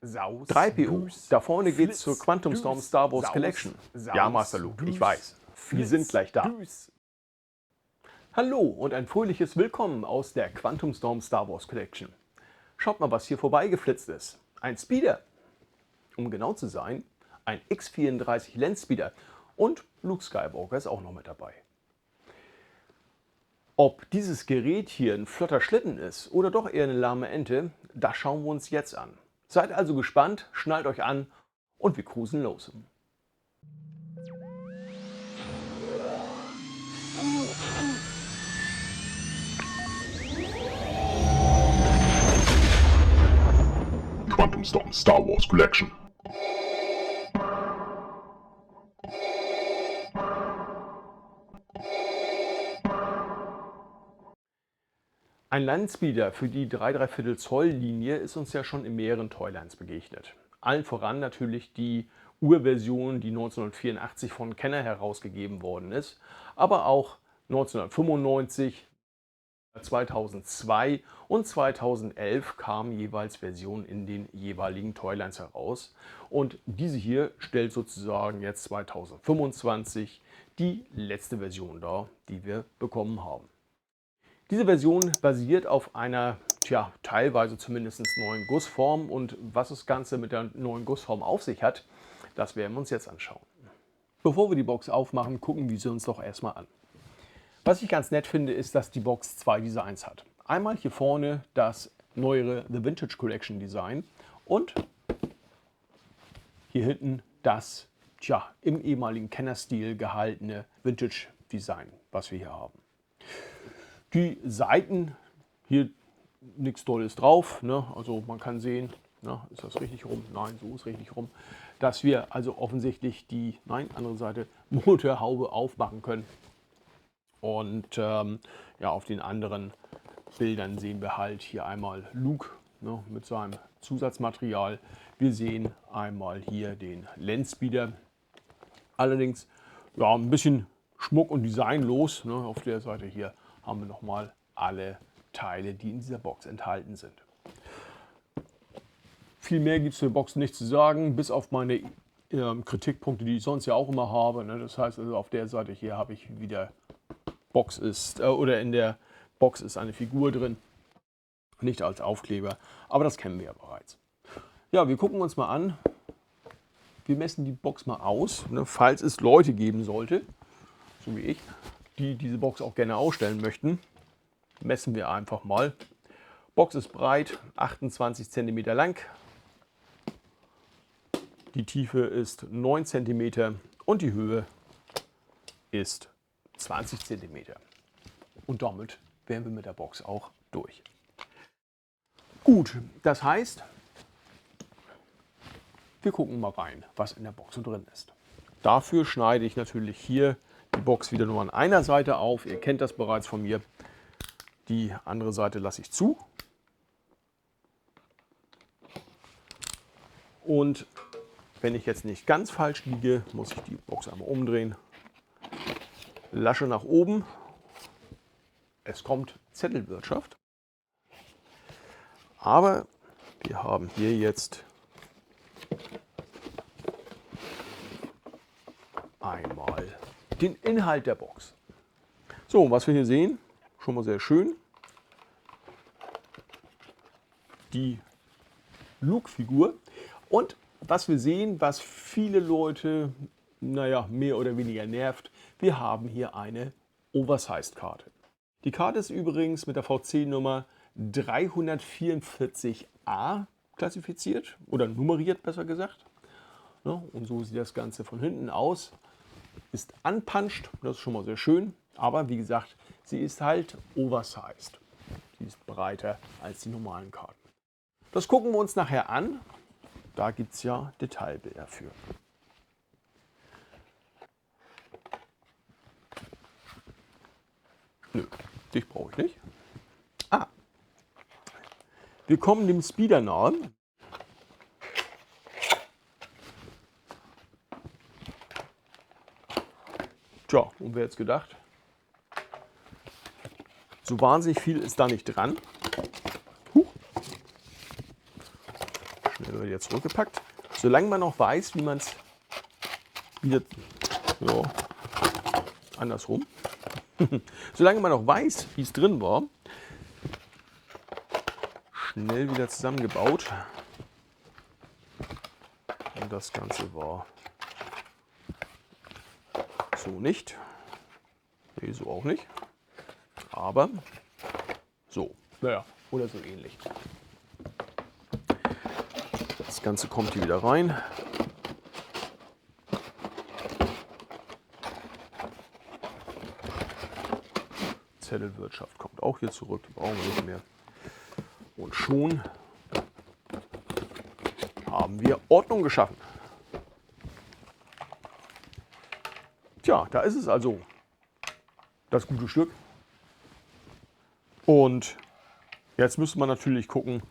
Saus, 3PO, Goose, da vorne geht's zur Flitz, Quantum Storm Goose, Star Wars Saus, Collection. Saus, Ja, Master Luke, ich Goose, weiß. Wir Flitz, sind gleich da. Goose. Hallo und ein fröhliches Willkommen aus der Quantum Storm Star Wars Collection. Schaut mal, was hier vorbeigeflitzt ist. Ein Speeder. Um genau zu sein, ein X-34 Landspeeder. Und Luke Skywalker ist auch noch mit dabei. Ob dieses Gerät hier ein flotter Schlitten ist oder doch eher eine lahme Ente, das schauen wir uns jetzt an. Seid also gespannt, schnallt euch an und wir cruisen los. Quantum Storm Star Wars Collection. Ein Landspeeder für die 3¾ Zoll Linie ist uns ja schon in mehreren Toylines begegnet. Allen voran natürlich die Urversion, die 1984 von Kenner herausgegeben worden ist, aber auch 1995, 2002 und 2011 kamen jeweils Versionen in den jeweiligen Toylines heraus. Und diese hier stellt sozusagen jetzt 2025 die letzte Version dar, die wir bekommen haben. Diese Version basiert auf einer, teilweise zumindest neuen Gussform, und was das Ganze mit der neuen Gussform auf sich hat, das werden wir uns jetzt anschauen. Bevor wir die Box aufmachen, gucken wir sie uns doch erstmal an. Was ich ganz nett finde, ist, dass die Box zwei Designs hat. Einmal hier vorne das neuere The Vintage Collection Design und hier hinten das im ehemaligen Kenner-Stil gehaltene Vintage Design, was wir hier haben. Die Seiten, hier nichts Tolles drauf, ne? Also man kann sehen, ne? Ist das richtig rum? Nein, so ist richtig rum. Dass wir also offensichtlich die, andere Seite, Motorhaube aufmachen können. Und auf den anderen Bildern sehen wir halt hier einmal Luke, ne, mit seinem Zusatzmaterial. Wir sehen einmal hier den Landspeeder. Allerdings ein bisschen Schmuck und Design los. Ne? Auf der Seite hier haben wir nochmal alle Teile, die in dieser Box enthalten sind. Viel mehr gibt es zur Box nicht zu sagen, bis auf meine Kritikpunkte, die ich sonst ja auch immer habe. Ne? Das heißt also, auf der Seite hier habe ich wieder in der Box ist eine Figur drin, nicht als Aufkleber, aber das kennen wir ja bereits. Ja, wir gucken uns mal an. Wir messen die Box mal aus, ne? Falls es Leute geben sollte, so wie ich, die diese Box auch gerne ausstellen möchten, messen wir einfach mal. Box ist breit, 28 cm lang. Die Tiefe ist 9 cm und die Höhe ist 20 cm. Und damit wären wir mit der Box auch durch. Gut, das heißt, wir gucken mal rein, was in der Box so drin ist. Dafür schneide ich natürlich hier die Box wieder nur an einer Seite auf. Ihr kennt das bereits von mir. Die andere Seite lasse ich zu. Und wenn ich jetzt nicht ganz falsch liege, muss ich die Box einmal umdrehen. Lasche nach oben. Es kommt Zettelwirtschaft. Aber wir haben hier jetzt einmal den Inhalt der Box. So, was wir hier sehen, schon mal sehr schön. Die Luke-Figur. Und was wir sehen, was viele Leute, mehr oder weniger nervt, wir haben hier eine Oversized-Karte. Die Karte ist übrigens mit der VC-Nummer 344A klassifiziert oder nummeriert, besser gesagt. Und so sieht das Ganze von hinten aus. Ist unpunched, das ist schon mal sehr schön, aber wie gesagt, sie ist halt oversized. Sie ist breiter als die normalen Karten. Das gucken wir uns nachher an. Da gibt es ja Detailbilder für. Nö, dich brauche ich nicht. Wir kommen dem Speeder nahe. Tja, und wer jetzt gedacht? So wahnsinnig viel ist da nicht dran. wird jetzt zurückgepackt. Solange man noch weiß, wie man es wieder, ja, andersrum. Solange man noch weiß, wie es drin war, schnell wieder zusammengebaut. Und das Ganze war so nicht. Nee, so auch nicht. Aber so. Naja, oder so ähnlich. Das Ganze kommt hier wieder rein. Zettelwirtschaft kommt auch hier zurück. Die brauchen wir nicht mehr. Und schon haben wir Ordnung geschaffen. Tja, da ist es also, das gute Stück. Und jetzt müssen wir natürlich gucken,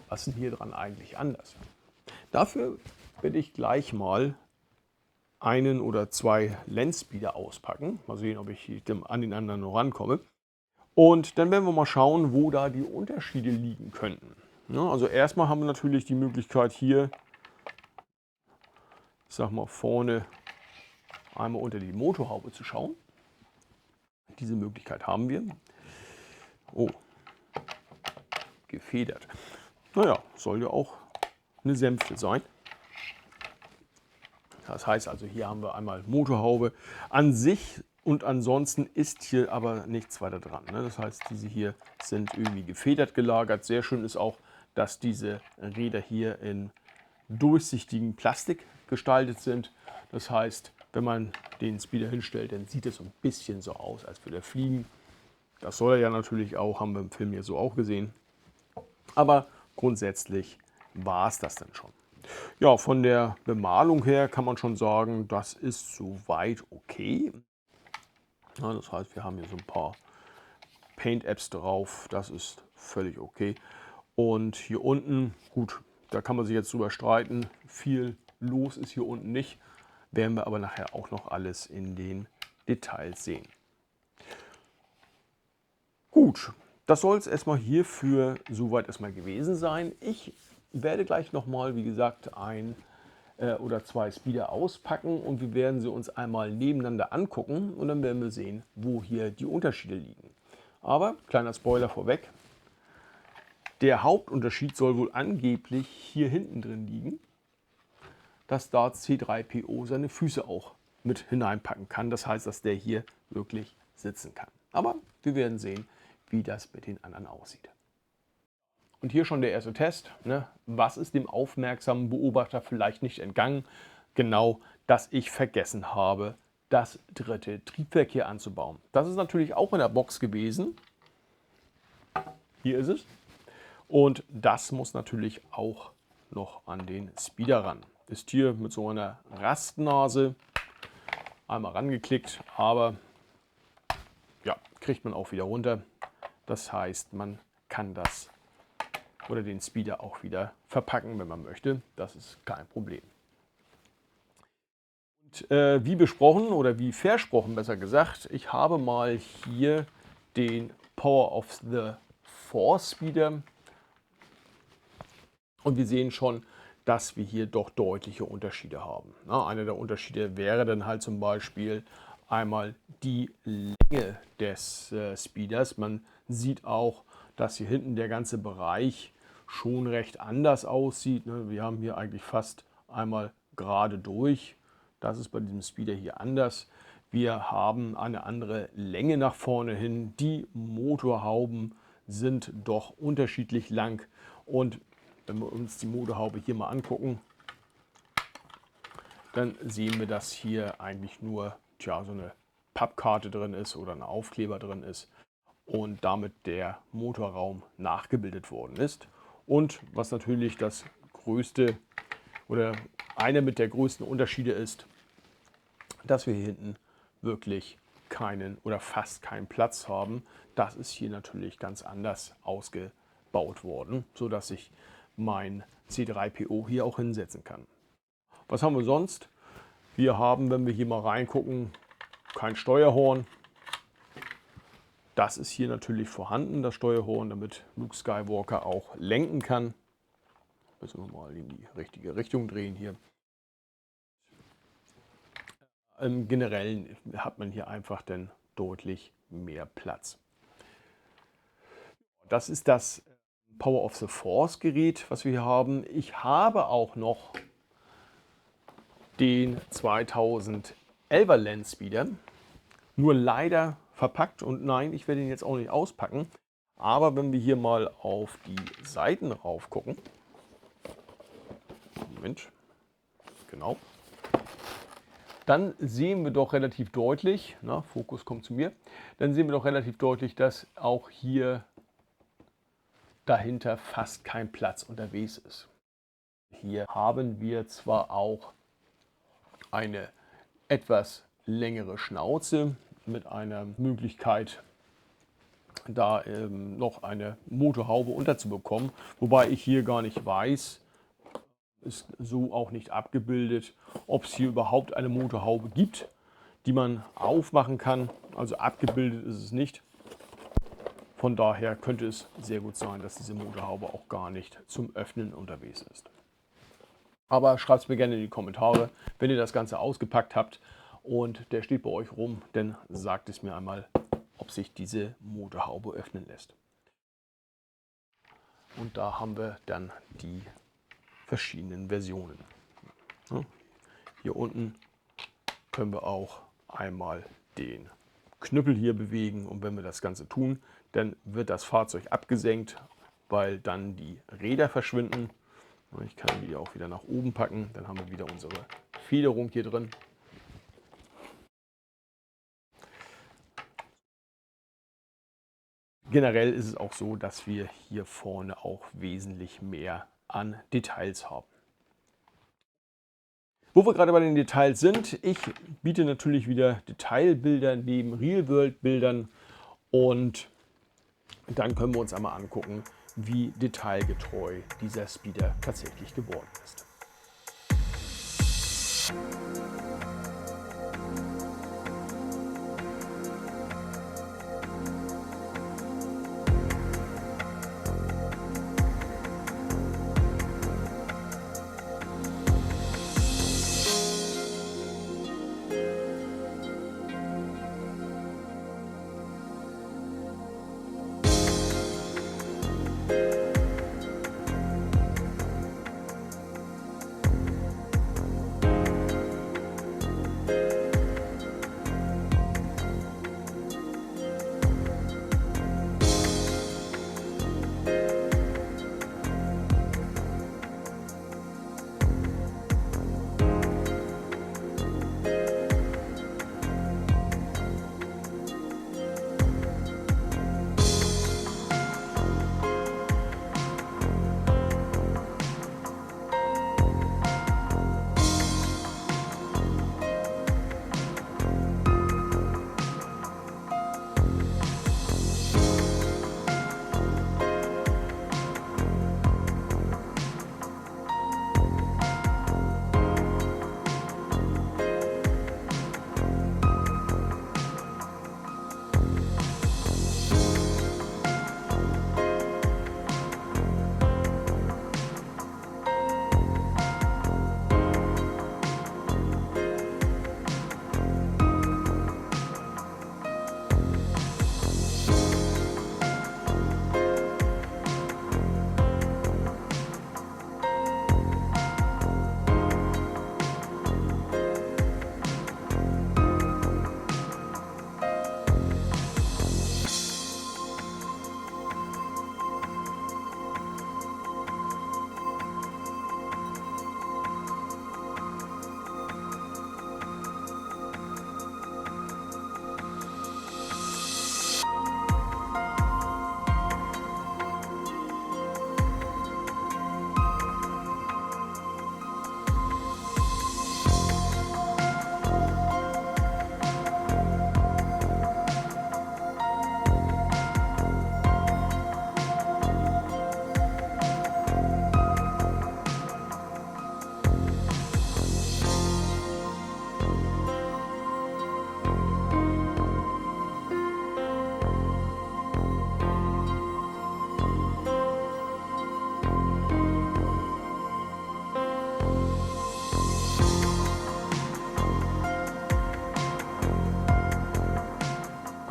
was ist denn hier dran eigentlich anders. Dafür werde ich gleich mal einen oder zwei Lenspeeder auspacken. Mal sehen, ob ich an den anderen noch rankomme. Und dann werden wir mal schauen, wo da die Unterschiede liegen könnten. Ja, also erstmal haben wir natürlich die Möglichkeit hier, ich sag mal vorne einmal unter die Motorhaube zu schauen. Diese Möglichkeit haben wir. Oh, gefedert. Naja, soll ja auch eine Sänfte sein. Das heißt also, hier haben wir einmal Motorhaube an sich und ansonsten ist hier aber nichts weiter dran. Das heißt, diese hier sind irgendwie gefedert gelagert. Sehr schön ist auch, dass diese Räder hier in durchsichtigen Plastik gestaltet sind. Das heißt, wenn man den Speeder hinstellt, dann sieht es so ein bisschen so aus, als würde er fliegen. Das soll er ja natürlich auch, haben wir im Film hier so auch gesehen. Aber grundsätzlich war es das dann schon. Ja, von der Bemalung her kann man schon sagen, das ist soweit okay. Ja, das heißt, wir haben hier so ein paar Paint-Apps drauf, das ist völlig okay. Und hier unten, gut, da kann man sich jetzt drüber streiten, viel los ist hier unten nicht, werden wir aber nachher auch noch alles in den Details sehen. Gut, das soll es erstmal hierfür soweit erstmal gewesen sein. Ich werde gleich nochmal, wie gesagt, ein oder zwei Speeder auspacken und wir werden sie uns einmal nebeneinander angucken und dann werden wir sehen, wo hier die Unterschiede liegen. Aber, kleiner Spoiler vorweg, der Hauptunterschied soll wohl angeblich hier hinten drin liegen, dass da C3PO seine Füße auch mit hineinpacken kann. Das heißt, dass der hier wirklich sitzen kann. Aber wir werden sehen, wie das mit den anderen aussieht. Und hier schon der erste Test. Was ist dem aufmerksamen Beobachter vielleicht nicht entgangen? Genau, dass ich vergessen habe, das dritte Triebwerk hier anzubauen. Das ist natürlich auch in der Box gewesen. Hier ist es. Und das muss natürlich auch noch an den Speeder ran. Ist hier mit so einer Rastnase einmal rangeklickt, aber ja, kriegt man auch wieder runter. Das heißt, man kann das oder den Speeder auch wieder verpacken, wenn man möchte. Das ist kein Problem. Und wie besprochen oder wie versprochen besser gesagt, ich habe mal hier den Power of the Force Speeder und wir sehen schon, dass wir hier doch deutliche Unterschiede haben. Einer der Unterschiede wäre dann halt zum Beispiel einmal die Länge des Speeders. Man sieht auch, dass hier hinten der ganze Bereich schon recht anders aussieht. Wir haben hier eigentlich fast einmal gerade durch. Das ist bei diesem Speeder hier anders. Wir haben eine andere Länge nach vorne hin. Die Motorhauben sind doch unterschiedlich lang. Und wenn wir uns die Motorhaube hier mal angucken, dann sehen wir, dass hier eigentlich nur so eine Pappkarte drin ist oder ein Aufkleber drin ist und damit der Motorraum nachgebildet worden ist. Und was natürlich das größte oder einer mit der größten Unterschiede ist, dass wir hier hinten wirklich keinen oder fast keinen Platz haben. Das ist hier natürlich ganz anders ausgebaut worden, sodass ich mein C3PO hier auch hinsetzen kann. Was haben wir sonst? Wir haben, wenn wir hier mal reingucken, kein Steuerhorn. Das ist hier natürlich vorhanden, das Steuerhorn, damit Luke Skywalker auch lenken kann. Müssen wir mal in die richtige Richtung drehen hier. Im Generellen hat man hier einfach dann deutlich mehr Platz. Das ist das Power of the Force Gerät, was wir hier haben. Ich habe auch noch den 2011er Landspeeder, nur leider verpackt, und nein, ich werde ihn jetzt auch nicht auspacken. Aber wenn wir hier mal auf die Seiten rauf gucken, Moment, genau, dann sehen wir doch relativ deutlich, na, Fokus kommt zu mir, dann sehen wir doch relativ deutlich, dass auch hier dahinter fast kein Platz unterwegs ist. Hier haben wir zwar auch eine etwas längere Schnauze mit einer Möglichkeit, da noch eine Motorhaube unterzubekommen, wobei ich hier gar nicht weiß, ist so auch nicht abgebildet, ob es hier überhaupt eine Motorhaube gibt, die man aufmachen kann. Also abgebildet ist es nicht. Von daher könnte es sehr gut sein, dass diese Motorhaube auch gar nicht zum Öffnen unterwegs ist. Aber schreibt es mir gerne in die Kommentare, wenn ihr das Ganze ausgepackt habt und der steht bei euch rum, dann sagt es mir einmal, ob sich diese Motorhaube öffnen lässt. Und da haben wir dann die verschiedenen Versionen. Hier unten können wir auch einmal den Knüppel hier bewegen, und wenn wir das Ganze tun, dann wird das Fahrzeug abgesenkt, weil dann die Räder verschwinden. Ich kann die auch wieder nach oben packen, dann haben wir wieder unsere Federung hier drin. Generell ist es auch so, dass wir hier vorne auch wesentlich mehr an Details haben. Wo wir gerade bei den Details sind, ich biete natürlich wieder Detailbilder neben Real-World-Bildern, und dann können wir uns einmal angucken, wie detailgetreu dieser Speeder tatsächlich geworden ist.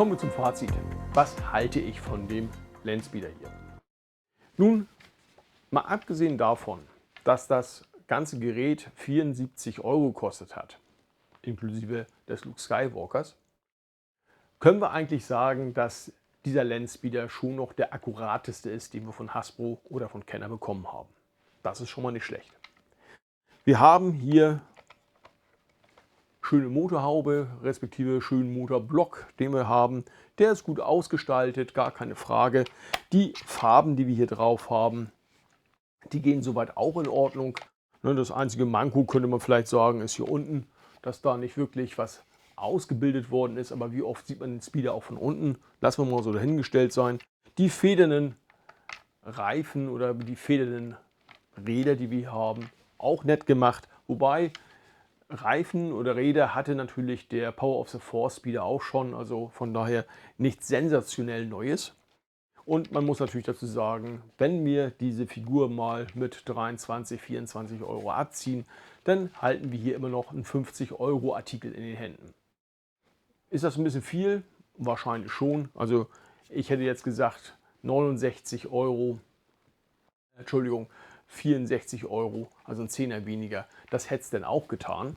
Kommen wir zum Fazit. Was halte ich von dem Landspeeder hier? Nun, mal abgesehen davon, dass das ganze Gerät 74 € gekostet hat, inklusive des Luke Skywalkers, können wir eigentlich sagen, dass dieser Landspeeder schon noch der akkurateste ist, den wir von Hasbro oder von Kenner bekommen haben. Das ist schon mal nicht schlecht. Wir haben hier schöne Motorhaube, respektive schönen Motorblock, den wir haben. Der ist gut ausgestaltet, gar keine Frage. Die Farben, die wir hier drauf haben, die gehen soweit auch in Ordnung. Das einzige Manko, könnte man vielleicht sagen, ist hier unten, dass da nicht wirklich was ausgebildet worden ist. Aber wie oft sieht man den Speeder auch von unten? Lassen wir mal so dahingestellt sein. Die federnden Reifen oder die federnden Räder, die wir hier haben, auch nett gemacht. Wobei Reifen oder Räder hatte natürlich der Power of the Force Speeder auch schon, also von daher nichts sensationell Neues. Und man muss natürlich dazu sagen, wenn wir diese Figur mal mit 23, 24 € abziehen, dann halten wir hier immer noch einen 50 € Artikel in den Händen. Ist das ein bisschen viel? Wahrscheinlich schon. Also ich hätte jetzt gesagt 69 €, Entschuldigung, 64 €, also ein Zehner weniger. Das hätte es denn auch getan.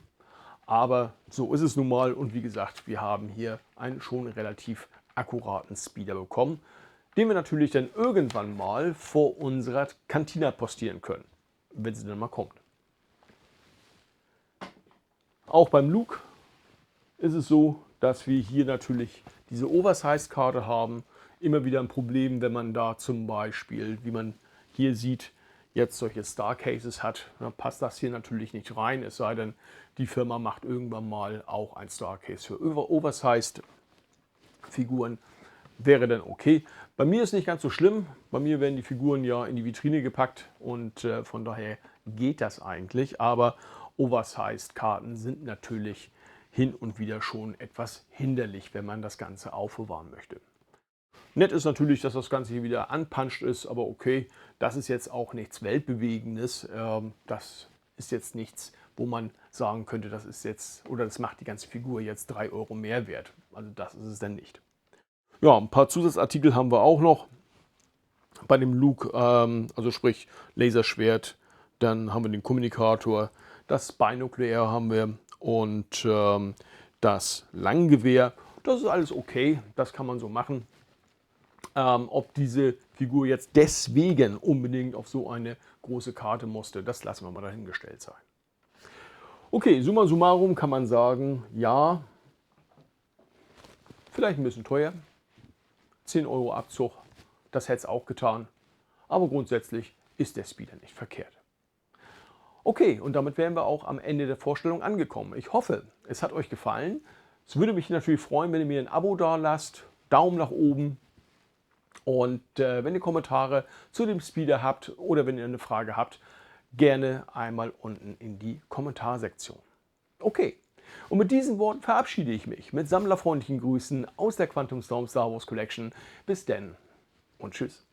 Aber so ist es nun mal. Und wie gesagt, wir haben hier einen schon relativ akkuraten Speeder bekommen, den wir natürlich dann irgendwann mal vor unserer Cantina postieren können, wenn sie dann mal kommt. Auch beim Luke ist es so, dass wir hier natürlich diese Oversize-Karte haben. Immer wieder ein Problem, wenn man da zum Beispiel, wie man hier sieht, jetzt solche Star Cases hat, dann passt das hier natürlich nicht rein, es sei denn, die Firma macht irgendwann mal auch ein Star Case für Oversized Figuren. Wäre dann okay. Bei mir ist nicht ganz so schlimm. Bei mir werden die Figuren ja in die Vitrine gepackt und von daher geht das eigentlich. Aber Oversized-Karten sind natürlich hin und wieder schon etwas hinderlich, wenn man das Ganze aufbewahren möchte. Nett ist natürlich, dass das Ganze hier wieder unpunched ist, aber okay, das ist jetzt auch nichts Weltbewegendes. Das ist jetzt nichts, wo man sagen könnte, das ist jetzt, oder das macht die ganze Figur jetzt 3 € mehr wert. Also das ist es dann nicht. Ja, ein paar Zusatzartikel haben wir auch noch. Bei dem Luke, also sprich Laserschwert, dann haben wir den Kommunikator, das Binocular haben wir und das Langgewehr. Das ist alles okay, das kann man so machen. Ob diese Figur jetzt deswegen unbedingt auf so eine große Karte musste, das lassen wir mal dahingestellt sein. Okay, summa summarum kann man sagen, ja, vielleicht ein bisschen teuer, 10 € Abzug, das hätte es auch getan, aber grundsätzlich ist der Speeder nicht verkehrt. Okay, und damit wären wir auch am Ende der Vorstellung angekommen. Ich hoffe, es hat euch gefallen. Es würde mich natürlich freuen, wenn ihr mir ein Abo da lasst, Daumen nach oben. Und wenn ihr Kommentare zu dem Speeder habt oder wenn ihr eine Frage habt, gerne einmal unten in die Kommentarsektion. Okay, und mit diesen Worten verabschiede ich mich mit sammlerfreundlichen Grüßen aus der Quantum Storm Star Wars Collection. Bis denn und tschüss.